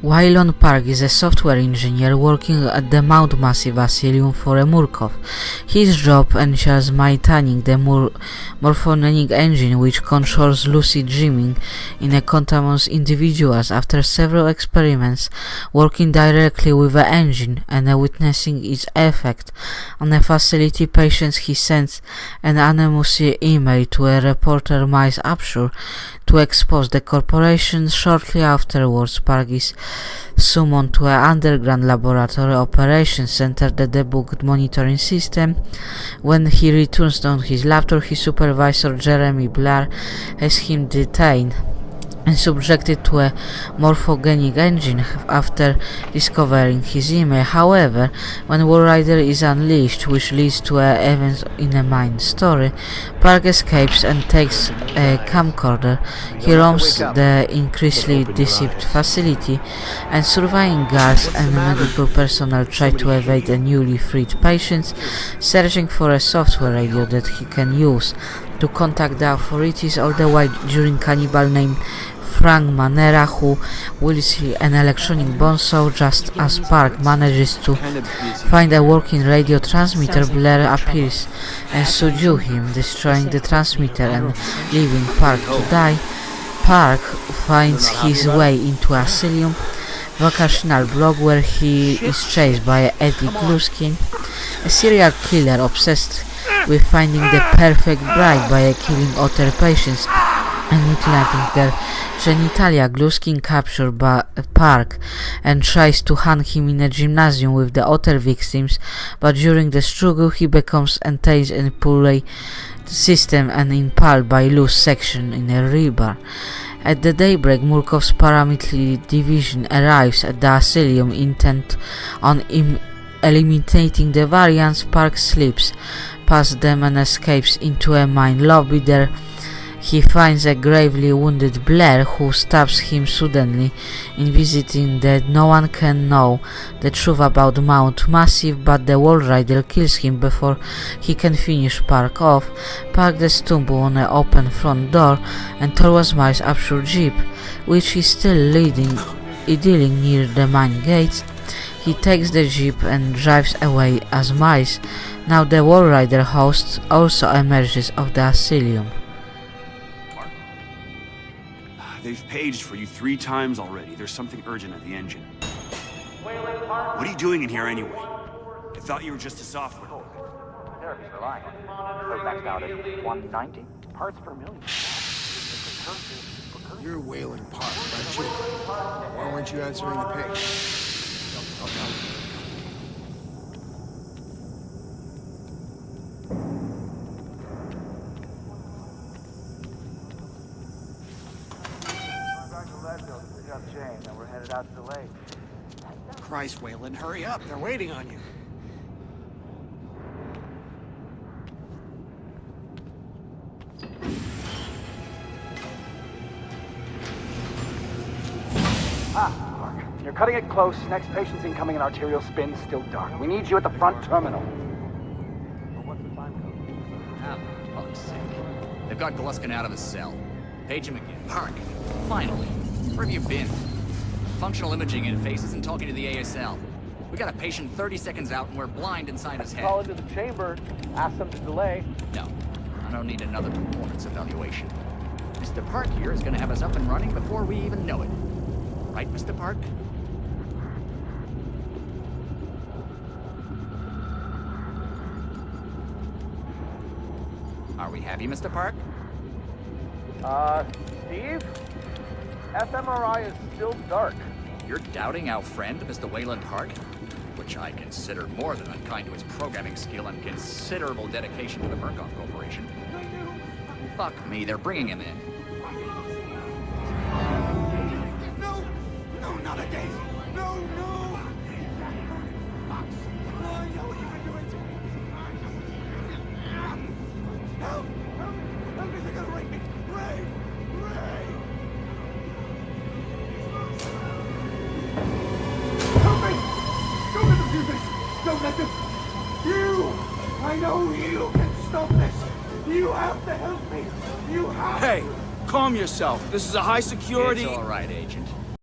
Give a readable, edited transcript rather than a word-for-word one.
Waylon Park is a software engineer working at the Mount Massive Asylum for a Murkoff. His job ensures maintaining the morphogenic engine which controls lucid dreaming in a contaminous individuals. After several experiments working directly with the engine and witnessing its effect on a facility patients, he sends an anonymous email to a reporter Miles Upshur to expose the corporation. Shortly afterwards, Park is summoned to an underground laboratory operations center that debugged monitoring system. When he returns on his laptop, his supervisor Jeremy Blair has him detained and subjected to a morphogenic engine after discovering his email. However, when Warrider is unleashed, which leads to events in a main story, Park escapes and takes a camcorder. He roams the increasingly deceived facility, and surviving guards and medical personnel try to evade the newly freed patients, searching for a software radio that he can use to contact the authorities. All the while, during cannibal named Frank Manera, who wields an electronic bonesaw. Just as Park manages to find a working radio transmitter, Blair appears and subdues him, destroying the transmitter and leaving Park to die. Park finds his way into Asylum vocational blog where he is chased by Eddie Gluskin, a serial killer obsessed with finding the perfect bride by killing other patients and mutilating their genitalia. Gluskin captures Park and tries to hang him in a gymnasium with the other victims, but during the struggle he becomes entangled in a pulley system and impaled by loose section in a rebar. At the daybreak, Murkoff's paramilitary division arrives at the asylum intent on eliminating the variants. Park slips past them and escapes into a mine lobby. There he finds a gravely wounded Blair, who stabs him suddenly, insisting that no one can know the truth about Mount Massive, but the Walrider kills him before he can finish Park off. Park then stumbles on an open front door and towards Miles' Upshur jeep, which is still idling near the main gates. He takes the jeep and drives away as Miles, now the Walrider host, also emerges of the asylum. They've paged for you 3 times already. There's something urgent at the engine. What are you doing in here anyway? I thought you were just a software. Therapy's relying on it. So maxed out at 190 parts per million. You're Waylon Park, aren't you? Why weren't you answering the page? I'll tell you. And we're headed out to the lake. Christ, Waylon, hurry up. They're waiting on you. Park. You're cutting it close. Next patient's incoming and arterial spin still dark. We need you at the front terminal. What's the time code? For fuck's sake. They've got Gluskin out of his cell. Page him again. Park. Finally. Where have you been? Functional imaging interface isn't talking to the ASL. We got a patient 30 seconds out and we're blind inside his head. Call into the chamber. Ask them to delay. No. I don't need another performance evaluation. Mr. Park here is going to have us up and running before we even know it. Right, Mr. Park? Are we happy, Mr. Park? Steve? fMRI is still dark. You're doubting our friend, Mr. Waylon Park? Which I consider more than unkind to his programming skill and considerable dedication to the Murkoff Corporation. Fuck me, they're bringing him in. No! No, not again! No, no! I know what you've been doing to me! Help! Help me! Help me! They're gonna rape me! Ray! Ray! Help me! Don't let them do this! Don't let them! You! I know you can stop this! You have to help me! You have Hey, calm yourself. This is a high security... It's all right, Agent.